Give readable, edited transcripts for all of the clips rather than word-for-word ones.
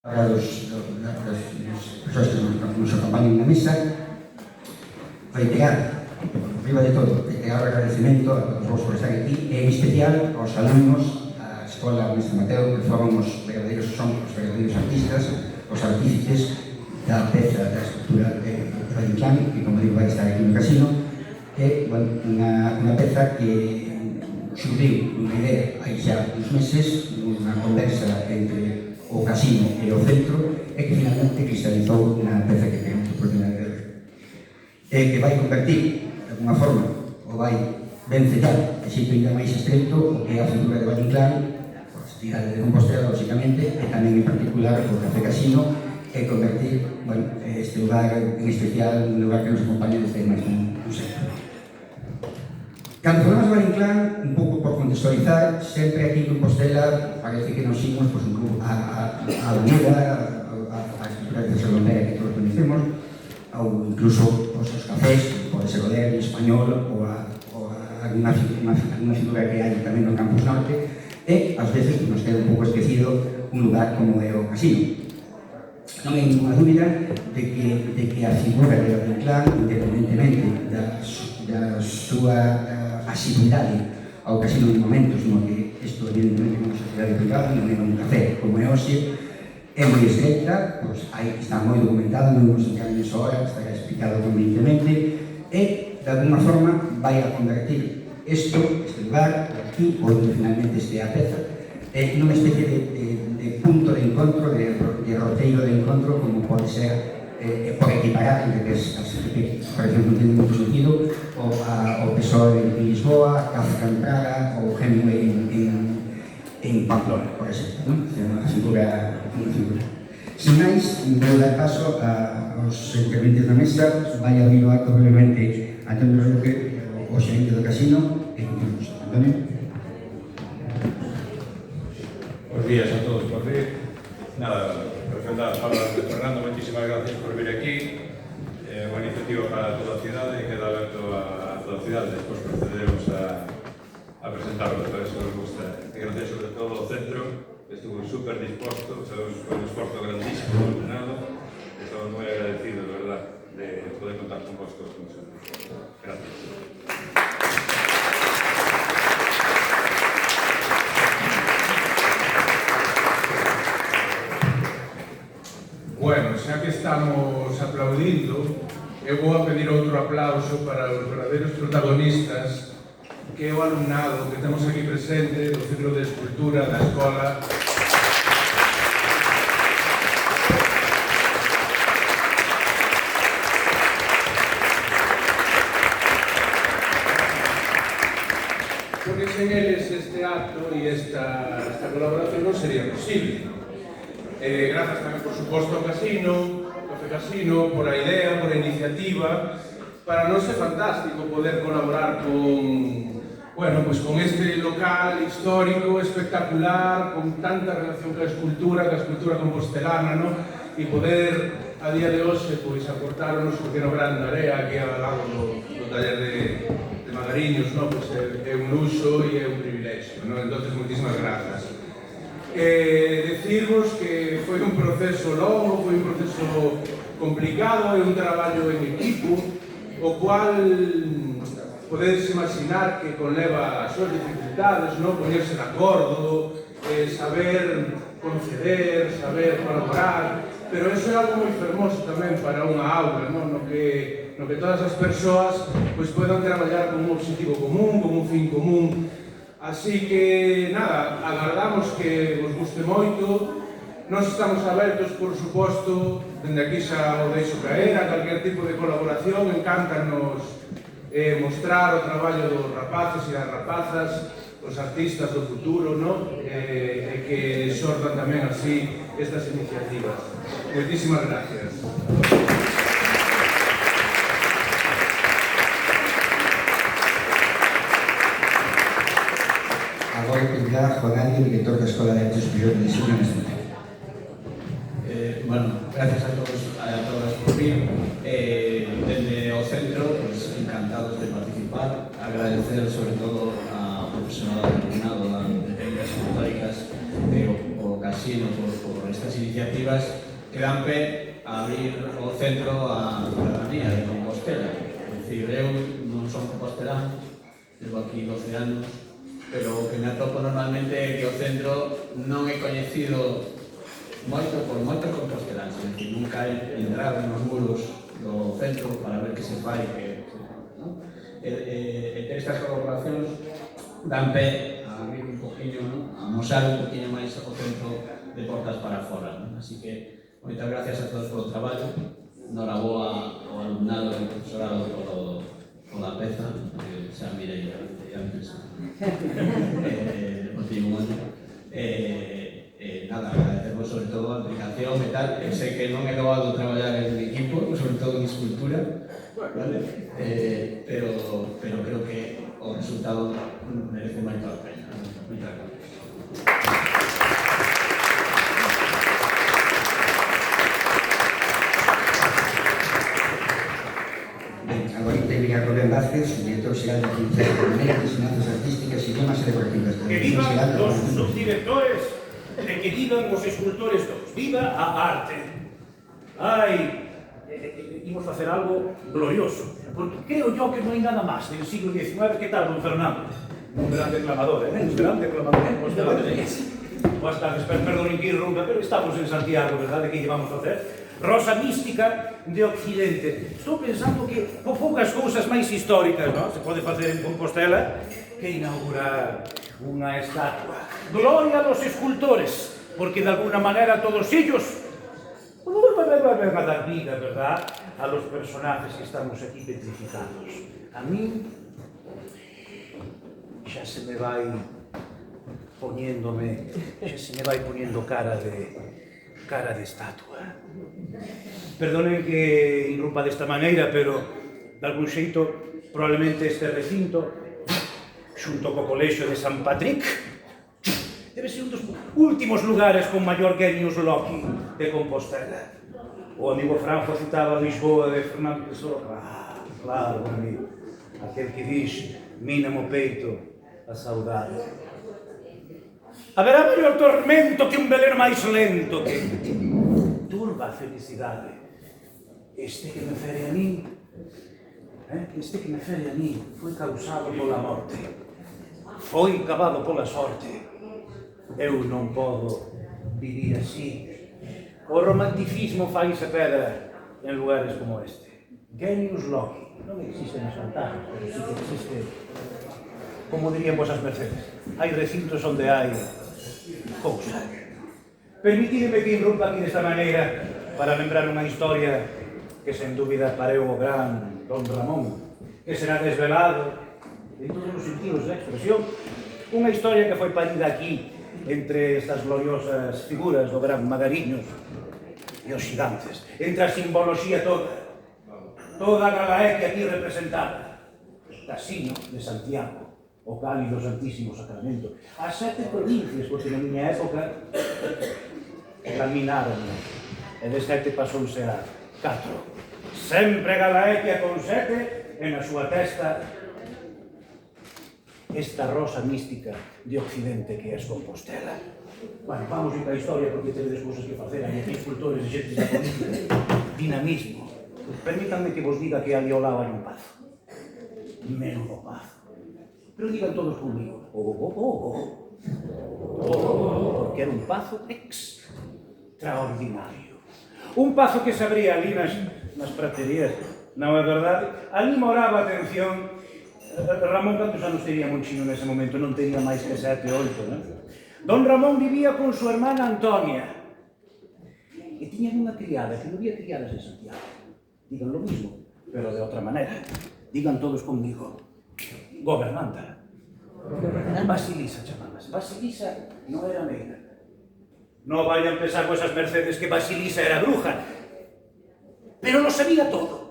para das persoas que nos acompañan na mesa, reiterar, arriba de todo, reiterar o agradecemento a todos vos por estar aquí, e en especial aos alumnos da Escola Mestre Mateo, que foron os verdadeiros artistas, os artífices da peza da estructura de Radio Inclán, que, como digo, vai estar aquí no casino, é unha peza que surgiu unha idea hai xa uns meses, unha conversa entre o casino e o centro, e que finalmente cristalizou na peza que temos a oportunidade de ver. E que vai convertir, de alguna forma, ou vai vencellar de xeito ainda máis estreito o que é a figura de Valle Inclán, por a cidade de Compostela, lógicamente, e tamén en particular o Café Casino, e convertir este lugar, en especial, un lugar que nos acompaña desde máis un século. Cando falamos de Valle Inclán, un pouco por contextualizar, sempre aquí en Compostela parece que nos imos a Avenida, a estrutura de Salomera que todos conhecemos, ou incluso os cafés, pode ser o Derby español, ou alguna figura que hai tamén no Campus Norte, e ás veces nos queda un pouco esquecido un lugar como é o casino. Non hai ninguna dúbida de que a figura de Valle Inclán, independentemente da súa asiduidade ao casino en momentos no que isto evidentemente é unha sociedade privada, non é un café como é hoxe, é moi estreita, está moi documentada, non vamos entrar en eso ahora, está explicado convenientemente, e de alguna forma vai a convertir este lugar, aquí, onde finalmente estea a peza, nunha especie de punto de encontro, de roteiro de encontro, como pode ser por equiparar, que por exemplo non ten moito sentido, o Pessoa en Lisboa, Kafka en Praga, ou Hemingway en Pamplona, por exemplo, non? É unha figura. Sin máis, vou dar paso aos interventes da mesa, vai abrir o acto brevemente Antonio Roque, o xerente do casino, e continuamos. Antonio. Buenos días a todos por vir. Nada, presentar as palabras de Fernando, moitísimas gracias por vir aquí. Unha iniciativa para toda a cidade e queda aberto a toda a cidade. Despois procederemos a presentarlo, para eso nos gusta. E gracias sobre todo ao centro, que estuvo super disposto, foi un esforzo grandísimo do alumnado, e estamos moi agradecidos, de verdad, de poder contar con vos todos con nosotros. Gracias. Bueno, xa que estamos aplaudindo, eu vou a pedir outro aplauso para os verdadeiros protagonistas, que é o alumnado que temos aquí presente do Ciclo de Escultura da Escola. Porque sen eles este acto e esta colaboración non sería posible. Grazas tamén, por suposto, ao casino, Café Casino, por a idea, por a iniciativa. Para nós é fantástico poder colaborar con este local histórico, espectacular, con tanta relación ca escultura compostelana, no? E poder, a día de hoxe, aportar o noso pequeno gran de area aquí ao lado do taller de Magariños, no? É un luxo e é un privilexio, no? Entón, moitísimas grazas. Decirvos que foi un proceso longo, foi un proceso complicado, é un traballo en equipo, o cual podedes imaginar que conleva as súas dificultades, non? Poñerse de acordo, saber conceder, saber colaborar, pero eso é algo moi fermoso tamén para unha aula, non? No que todas as persoas podan traballar con un objetivo común, con un fin común. Así que, nada, agardamos que vos guste moito. Nós estamos abertos, por suposto, dende aquí xa o deixo caer, a calquer tipo de colaboración. Encántanos mostrar o traballo dos rapaces e das rapazas, os artistas do futuro, non? E que xordan tamén así estas iniciativas. Moitísimas gracias. Agora pedirá Juan Ángel, director da Escola de Arte Superior de Diseño Nacional. Gracias a todas por vir. Desde o centro, encantados de participar. Agradecer sobre todo ao profesional alumnado de técnicas escultóricas o sino por estas iniciativas que dan pé a abrir o centro a ciudadanía de Compostela. É dicir, eu non son compostelán, levo aquí 12 anos, pero o que me atopo normalmente é que o centro non é coñecido por moitos composteláns, é dicir, nunca he entrado nos muros do centro para ver que se fai, e ter estas colaboracións dan pé a abrir un poquinho, a mostrar un poquinho máis o centro de portas para fora. Así que moitas gracias a todos polo traballo, noraboa ao alumnado e ao profesorado pola peza, que xa mirei antes, motivo bueno. Nada, agradecemos sobre todo a aplicación e tal. Eu sei que non é doado traballar en equipo, sobre todo en escultura, vale? Pero creo que o resultado merece moito a pena. Moitas gracias. Agora interviña Rubén Vázquez, director xeral da Ciencia Económica, Ensinanzas Artísticas, Idiomas e Deportivas. Que vivan os subdirectores e que vivan os escultores todos. Viva a arte. Ai, imos facer algo glorioso, porque creo yo que non hai nada máis del siglo XIX. Que tal, don Fernando? Un gran declamador, un gran declamador. Boas tardes, perdonen que irrumpa, pero estamos en Santiago, verdade? Que llevamos a facer? Rosa mística de Occidente. Estou pensando que poucas cousas máis históricas, non? Se pode facer en Compostela que inaugurar unha estatua. Gloria dos escultores, porque de alguna manera todos ellos van a dar vida, verdad, a los personajes que estamos aquí petrificados. A mí xa se me vai poniendo cara de estatua. Perdonen que irrumpa desta maneira, pero de algún xeito probablemente este recinto, xunto co colexio de San Patrick, debe ser un dos últimos lugares con maior genius loci de Compostela. O amigo Franjo citaba Lisboa de Fernando Pessoa. Claro, amigo, aquel que dixe, mina mo peito a saudade. Haberá maior tormento que un veler máis lento que turba a felicidade. Este que me fere a mí, foi causado pola morte, foi cavado pola sorte. Eu non podo vivir así. O romanticismo faise pedra en lugares como este. Genius loci. Non existen as fantasmas, pero sí que existe, como dirían vosas mercedes, hai recintos onde hai cousa. Permitideme que irrumpa aquí desta maneira para lembrar unha historia que sen dúbida pareu o gran Don Ramón, que será desvelado en todos os sentidos da expresión. Unha historia que foi parida aquí entre estas gloriosas figuras do gran Magariños e os xigantes, entre a simboloxía toda a Galaequia aquí representada, Casino de Santiago, o cálido Santísimo Sacramento, as 7 provincias, porque na miña época caminaron, e de 7 pasouse a 4. Sempre Galaequia con 7, e na súa testa esta rosa mística de Occidente que é Compostela. Bueno, vamos ir para a historia porque tedes cousas que facer, hai aquí escultores e xentes da política. Dinamismo. Permítanme que vos diga que ali ao lado hai un pazo. Menudo pazo. Pero digan todos comigo. Porque era un pazo extraordinario. Un pazo que se abría ali nas praterías. Non é verdade? Ali moraba, atención, Ramón, cantos anos tería Monchino nese momento? Non tería máis que 7, 8, non? Don Ramón vivía con súa hermana Antonia e tiñan unha criada que non había criadas en Santiago. Digan lo mismo, pero de outra maneira. Digan todos conmigo. Gobernanta. Basilisa chamabas. Basilisa non era negra. Non vayan pensar vosas mercedes que Basilisa era bruja, pero lo sabía todo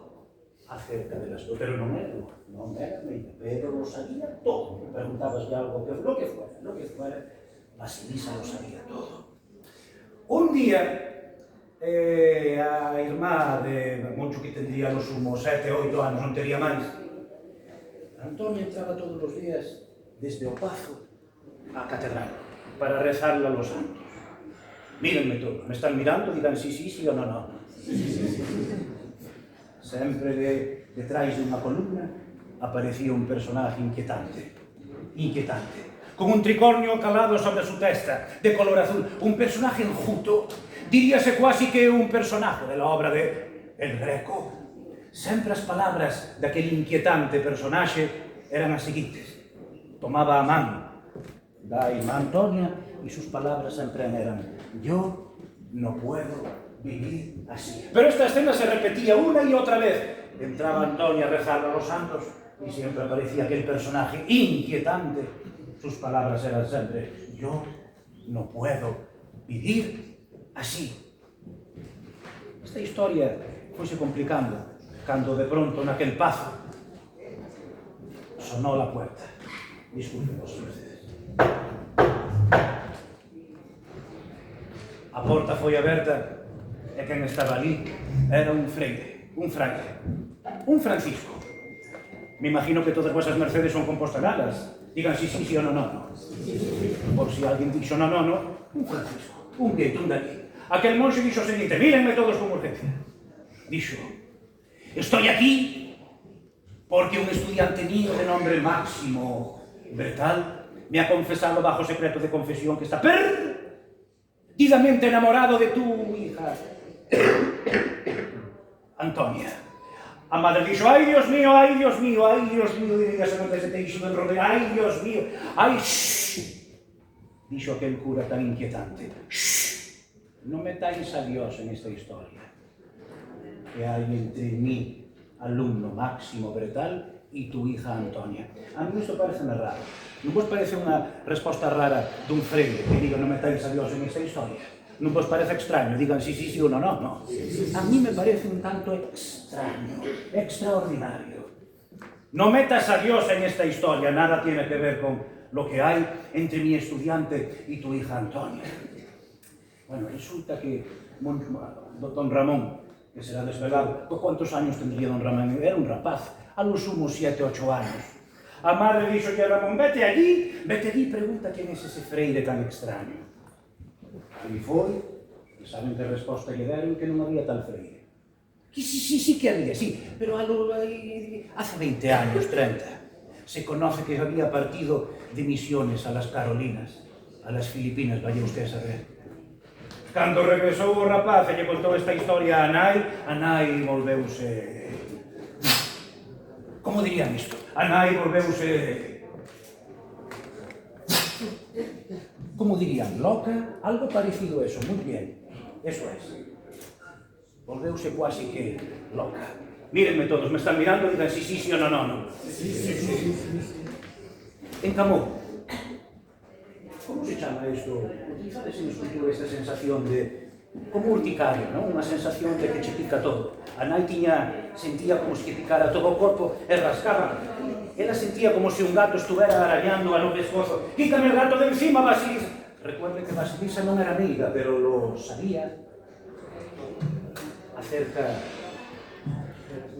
acerca de las cosas. Pero non era bruja, non era negra, pero lo sabía todo. Preguntabas de algo, lo que fuera, Basilisa lo sabía todo. Un día, a irmá de Moncho, que tendría no sumo 7, 8 anos, non tería máis, Antonia entraba todos os días desde o pazo á catedral para rezarle a los santos. Mírenme todos, me están mirando, digan sí, sí, sí o no, no. Sempre detrás de unha columna aparecía un personaje inquietante, con un tricornio calado sobre su testa, de color azul, un personaje enjuto, diríase quasi que un personaje de la obra de El Greco. Sempre as palabras daquele inquietante personaxe eran as seguintes. Tomaba a man da irmá Antonia e sus palabras sempre eran: yo no puedo vivir así. Pero esta escena se repetía una y otra vez. Entraba Antonia a rezar a los santos y siempre aparecía aquel personaje inquietante. Sus palabras eran siempre: yo no puedo vivir así. Esta historia foise complicando cando de pronto naquel pazo sonó la puerta. Disculpen vos, mercedes. A porta foi aberta e quen estaba ali era un freire, un fraile, un Francisco. Me imagino que todas vosas mercedes son compostelanas. Digan sí, sí, sí o no, no. Por si alguén dixo no, no, no, un Francisco, un gueto, un daqui. Aquel monxe dixo o seguinte: mírenme todos con urgencia. Dixo: estoy aquí porque un estudiante mío de nombre Máximo Bretal me ha confesado bajo secreto de confesión que está perdidamente enamorado de tu hija Antonia. A madre dixo: ay, Dios mío, ay, Dios mío, ay, Dios mío, diríase non se teixido en rodeo, ay, Dios mío, ay, shhh, dixo aquel cura tan inquietante, shhh, non metáis a Dios en esta historia que hai entre mí, alumno Máximo Bretal, e tu hija Antonia. A mí isto parece raro. Non vos parece unha resposta rara dun freire que diga non metáis a Dios en esta historia? Non vos parece extraño? Digan sí, sí, sí ou no, no, no. A mí me parece un tanto extraño, extraordinario. No metas a Dios en esta historia, nada tiene que ver con lo que hay entre mi estudiante y tu hija Antonia. Bueno, resulta que don Ramón, que será desvelado, ¿cuántos años tendría don Ramón? Era un rapaz, a lo sumo 7, 8 años. A madre dixo a Ramón: vete allí, pregunta quién es ese freire tan extraño. E foi, e saben que resposta lle deron? Que non había tal freire. Sí que había, sí, pero hace 20 años, 30, se conoce que había partido de misiones a las Carolinas, a las Filipinas, vaya usted a saber. Cando regresou o rapaz e lle contou esta historia a nai volveuse... Como dirían isto? A nai volveuse... Como dirían? Loca? Algo parecido a eso, moi bien. Eso es. Volveuse quasi que loca. Mírenme todos, me están mirando e digan sí, sí, sí o no, no, no. Encamou. ¿Cómo se chama isto? Utilizades en escultura esta sensación de... como urticaria, non? Unha sensación de que che pica todo. A nai sentía como se que picara todo o corpo e rascaba. Ela sentía como se un gato estuvera arañando a no pescozo. Quítame el gato de encima, Basilisa. Recuerde que Basilisa non era amiga, pero lo sabía acerca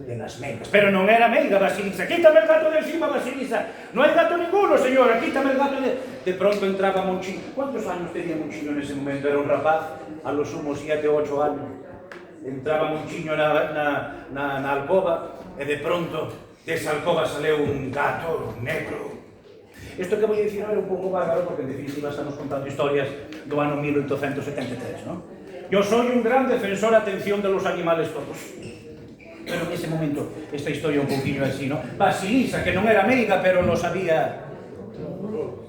de las megas. Pero non era meiga, Basilisa. Quítame el gato de encima, Basilisa. No hay gato ninguno, señora. Quítame el gato de... De pronto entraba Monchino. ¿Cuántos años tenía Monchino en ese momento? Era un rapaz, a lo sumo 7 o 8 años. Entraba Monchino na alcoba e de pronto desa alcoba saleu un gato negro. Isto que vou dicir era un pouco bárbaro porque en definitiva estamos contando historias do ano 1873, ¿no? Yo soy un gran defensor, atención, de los animales todos. Pero en ese momento esta historia un poquinho así, ¿no? Basilisa, que non era meiga, pero lo sabía...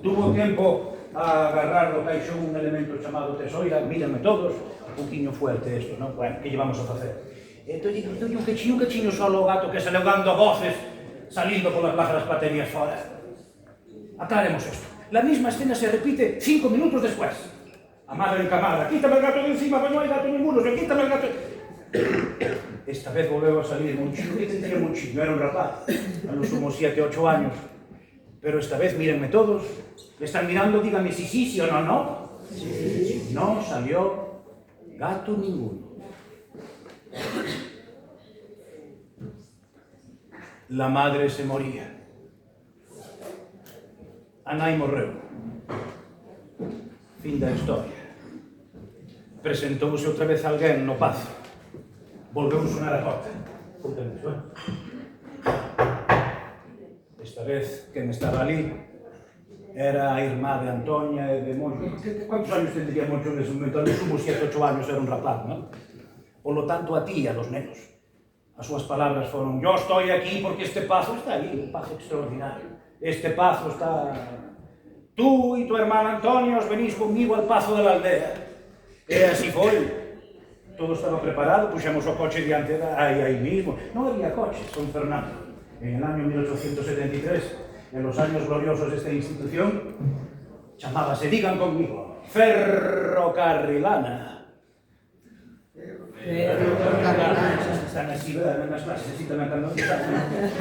Tuvo tiempo a agarrar do caixón un elemento chamado tesoira, mírenme todos, un poquinho fuerte isto, non? Bueno, que llevamos a facer? Entón, un quechiño solo o gato que sale dando voces, salindo pola plaza das Platerías fora. Aclaremos isto. La misma escena se repite 5 minutos después. A madre encamada: quítame el gato de encima, que non hai gato ninguno, quítame el gato... Esta vez volveu a salir Monchino. Que tendría Monchino? Era un rapaz, a lo sumo 7, 8 años. Pero esta vez, mírenme todos, me están mirando, díganme si sí, sí o no, no. Sí. No salió gato ninguno. La madre se moría. A nai morreu. Fin da historia. presentouse outra vez alguén no pazo. Volveu sonar a porta. Esta vez, quen estaba ali era a irmá de Antonia e de Moncho. Quantos años tendría Moncho nese momento? Al sumo 7, 8 años, era un rapaz, non? Por lo tanto, a ti e a los nenos. As súas palabras foron: yo estoy aquí porque este pazo está ali, un pazo extraordinario. Este pazo está... Tú e tu hermana Antonia os venís conmigo al pazo de la aldea. E así foi. Todo estaba preparado, puxemos o coche diante aí mismo. Non había coches, con Fernando. En el año 1873, en los años gloriosos de esta institución, chamábase, digan conmigo, Ferrocarrilana. Están así, ¿verdad? En las clases, así tamén cando...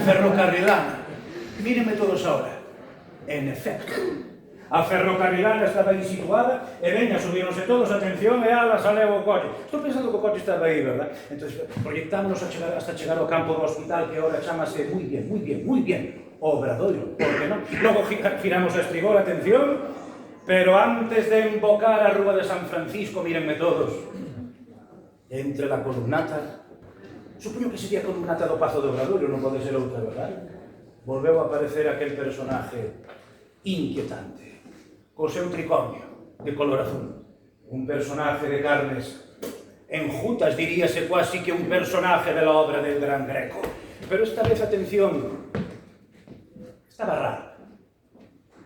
Ferrocarrilana. Mírenme todos ahora. En efecto, a Ferrocarrilana estaba aí situada e veña, subíronse todos, atención, e ala saleu o coche. Estou pensando que o coche estaba aí, verdad? Entón, proyectámonos hasta chegar ao campo do hospital, que ahora chamase moi bien, Obradoiro, porque non? Logo giramos a estribor, atención, pero antes de embocar a Rúa de San Francisco, mírenme todos, entre la columnata, supoño que sería a columnata do Pazo de Obradoiro, non pode ser outra, verdad? Volveu a aparecer aquel personaje inquietante, co seu tricornio de color azul, un personaje de carnes enjutas, diríase quasi que un personaje de la obra del gran Greco. Pero esta vez, atención, estaba raro.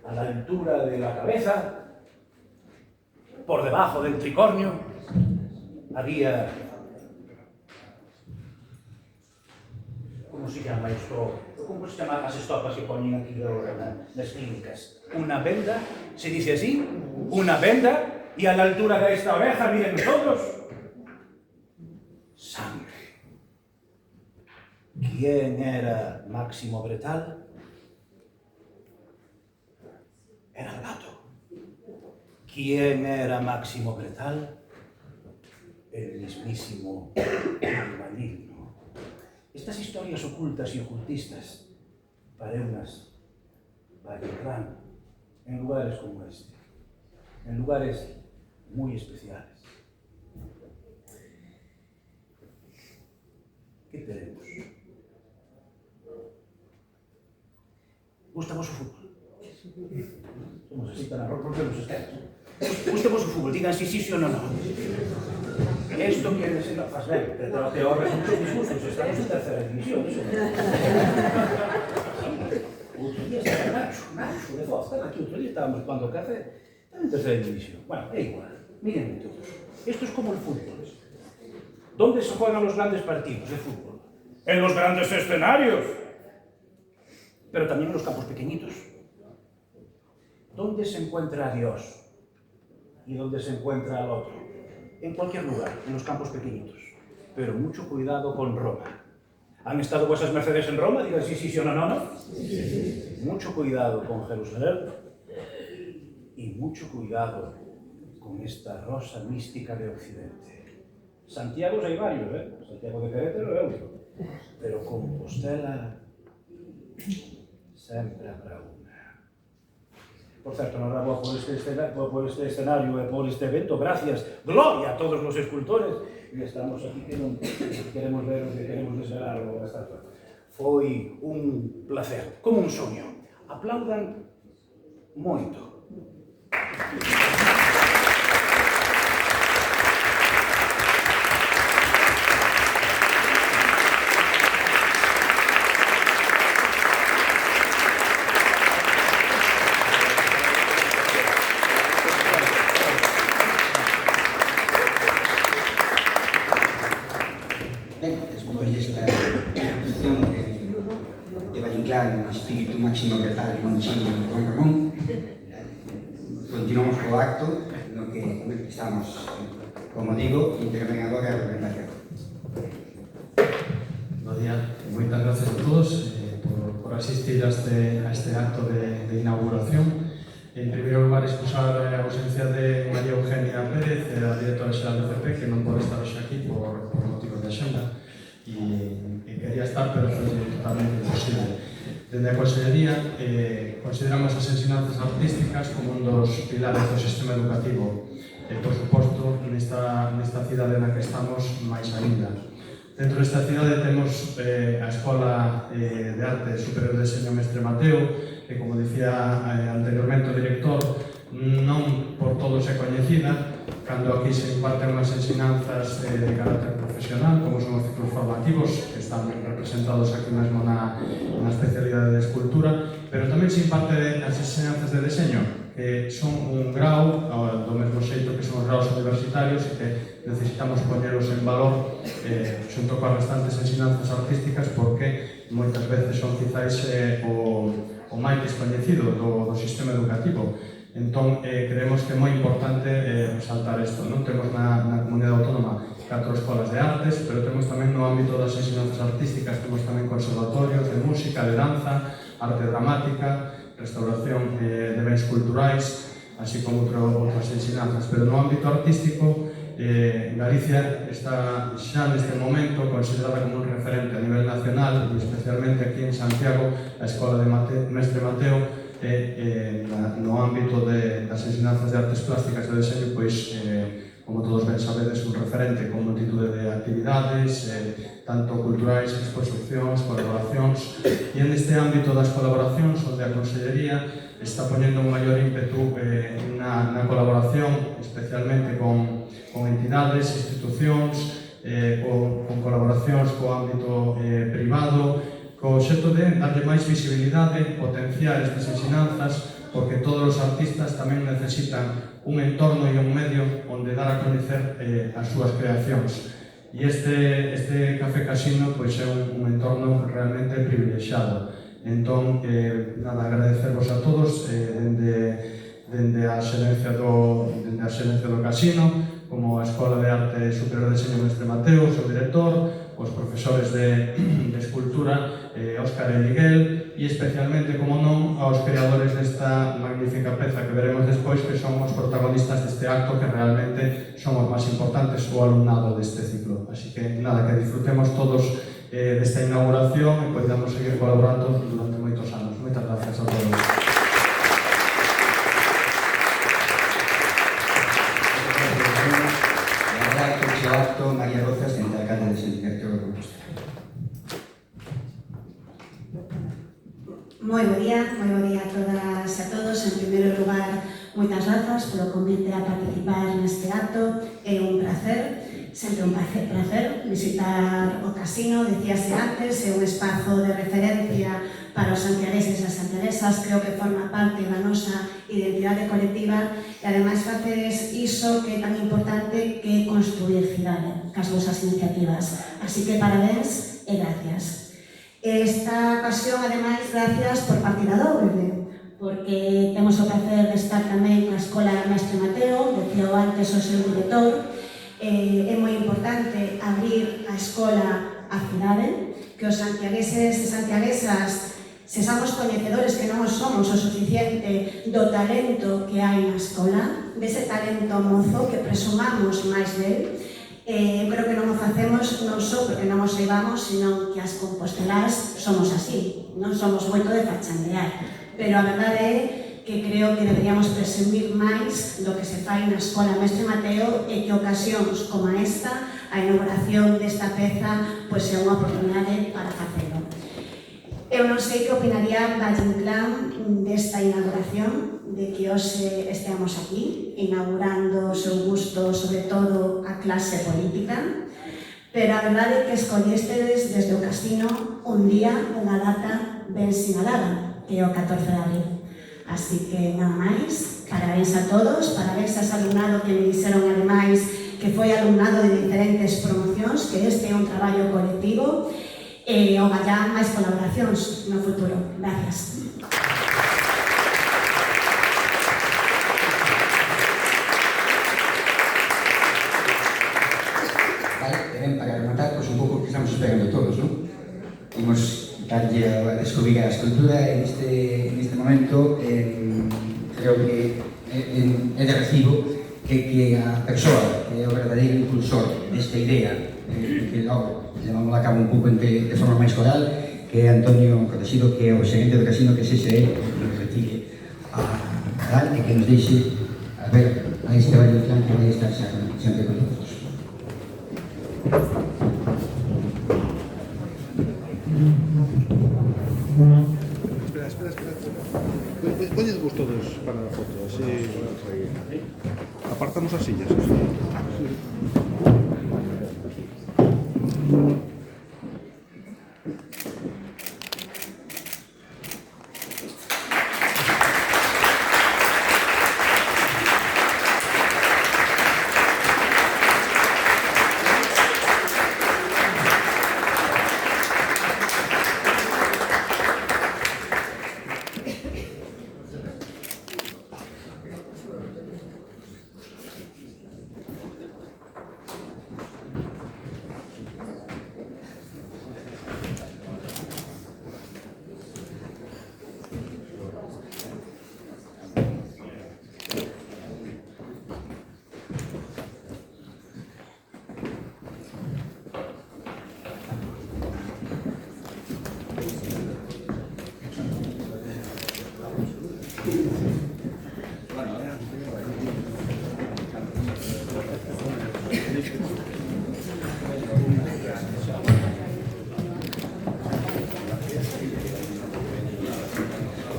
A la altura de la cabeza, por debajo del tricornio, había... ¿Cómo se llama esto? ¿Cómo se llaman las estopas que ponen aquí en las clínicas? Una venda, se dice así, una venda, y a la altura de esta oreja, miren todos, sangre. ¿Quién era Máximo Bretal? Era el gato. ¿Quién era Máximo Bretal? El mismísimo maligno. Estas historias ocultas y ocultistas, pareunas, vallecrán, en lugares como este, en lugares muy especiales. ¿Qué tenemos? ¿Gusta vos o fútbol? Somos así tan arroz, porque nos estamos. ¿Gusta vos o fútbol? Digan si sí o no. Esto quiere ser la faz ben, pero te ahorres muchos discursos, estamos en tercera división, eso. Outro día estaba Nacho de Foz, estaba aquí outro día, estábamos tomando café, estaba en tercera división. Bueno, é igual, miren todos. Esto es como el fútbol. ¿Dónde se juegan los grandes partidos de fútbol? En los grandes escenarios, pero también en los campos pequeñitos. ¿Dónde se encuentra a Dios? ¿Y dónde se encuentra al otro? En cualquier lugar, en los campos pequeñitos. Pero mucho cuidado con Roma. ¿Han estado vuestras mercedes en Roma? Digan sí o no. Sí. Mucho cuidado con Jerusalén y mucho cuidado con esta rosa mística de Occidente. Santiago hay varios, Santiago de Querétaro é outro. Pero Compostela sempre habrá una. Por certo, enhorabuena por este escenario e por este evento. Gracias, gloria a todos los escultores. E estamos aquí que non queremos ver o que queremos desear o estatua. Foi un placer, como un soño. Aplaudan moito. Espíritu Máximo Bretal, Monchillo e Juan Ramón. Continuamos co acto no que estamos, como digo, interven agora a representación. Bo día, moitas gracias a todos por asistir a este acto de inauguración. En primeiro lugar, excusar a ausencia de María Eugenia Pérez, a directora xeral do CP, que non pode estar hoxe aquí por motivos de axenda, e quería estar, pero foi totalmente imposible. Dende a Consellería, consideramos as ensinanzas artísticas como un dos pilares do sistema educativo e, por suposto, nesta cidade na que estamos máis ainda. Dentro desta cidade temos a Escola de Arte Superior de Deseño Mestre Mateo, que, como dicía anteriormente o director, non por todos é coñecida, cando aquí se imparten unhas ensinanzas de carácter profesional, como son os ciclos formativos, que están representados aquí mesmo na especialidade de escultura, pero tamén se imparte as ensinanzas de deseño, que son un grau, do mesmo xeito que son os graus universitarios, e que necesitamos poñeros en valor xunto coas restantes ensinanzas artísticas, porque moitas veces son quizáis o máis descoñecido do sistema educativo. Entón, creemos que é moi importante resaltar isto. Non temos na comunidade autónoma 4 escolas de artes, pero temos tamén no ámbito das ensinanzas artísticas, temos tamén conservatorios de música, de danza, arte dramática, restauración de bens culturais, así como outras ensinanzas. Pero no ámbito artístico, Galicia está xa neste momento considerada como un referente a nivel nacional, e especialmente aquí en Santiago, a Escola de Mestre Mateo, no ámbito das ensinanzas de artes plásticas e de deseño, pois, como todos ben sabedes, un referente con multitude de actividades, tanto culturais, exposicións, colaboracións, e neste ámbito das colaboracións, onde a Consellería está poñendo un maior ímpetu na colaboración, especialmente con entidades, institucións, con colaboracións co ámbito privado, co obxecto de darlle máis visibilidade, potenciar estas ensinanzas, porque todos os artistas tamén necesitan un entorno e un medio onde dar a coñecer as súas creacións. E este Café Casino pois é un entorno realmente privilexiado. Entón, nada, agradecervos a todos dende a xerencia do casino, como a Escola de Arte Superior de Deseño Mestre Mateo, o seu director, os profesores de escultura, Óscar e Miguel, e especialmente, como non, aos creadores desta magnífica peza que veremos despois, que son os protagonistas deste acto, que realmente son os máis importantes, o alumnado deste ciclo. Así que, nada, que disfrutemos todos desta inauguración e podamos seguir colaborando durante moitos anos. Moitas gracias a todos. Acto, María Rozas, en el alcalde de Santiago de Compostela. Moi bo día a todas e a todos. En primeiro lugar, moitas grazas polo convite a participar neste acto. É un placer, sempre un placer visitar o casino. Dicíase antes, é un espazo de referencia para os santiagueses e as santiaguesas. Creo que forma parte da nosa identidade colectiva e ademais facedes iso que é tan importante que é construir cidade, cas vosas iniciativas. Así que parabéns e gracias. Esta ocasión, ademais, gracias por partida doble, porque temos o placer de estar tamén na Escola Mestre Mateo, decía antes o seu director. É moi importante abrir a escola á cidade, que os santiagueses e santiaguesas sexamos coñecedores que non somos o suficiente do talento que hai na escola, dese talento mozo que presumamos máis del. Eu creo que non o facemos non só porque non o saibamos, sino que as compostelás somos así, non somos moito de fachandear, pero a verdade é que creo que deberíamos presumir máis do que se fai na Escola Mestre Mateo e que ocasións como esta, a inauguración desta peza, pois é unha oportunidade para facelo. Eu non sei que opinaría Valle Inclán desta inauguración, de que hoxe esteamos aquí, inaugurando o seu gusto, sobre todo, a clase política, pero a verdade é que escollestedes desde o casino un día, unha data ben sinalada, que é o 14 de abril. Así que, nada máis, parabéns a todos, parabéns a ese alumnado que me dixeron, ademais, que foi alumnado de diferentes promocións, que este é un traballo colectivo, e ojalá máis colaboracións no futuro. Gracias. Vale, ben, para rematar, pois un pouco que estamos esperando todos, non? Imos darlle a descubrir a escultura en este momento. Creo que é de recibo que a persoa que é o verdadeiro impulsor desta idea, que logo levamos a cabo un pouco de forma máis coral, que é Antonio Cortexido, que é o xerente do casino, que se ele que nos retire a tal e que nos deixe a ver a este Valle Inclán que vai estar sempre con nosotros. Espera. Poned vos todos para a foto, así apartamos as sillas.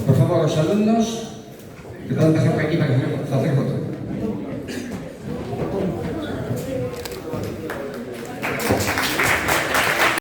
Por favor, los alumnos que puedan pasar por aquí para que me hacer foto.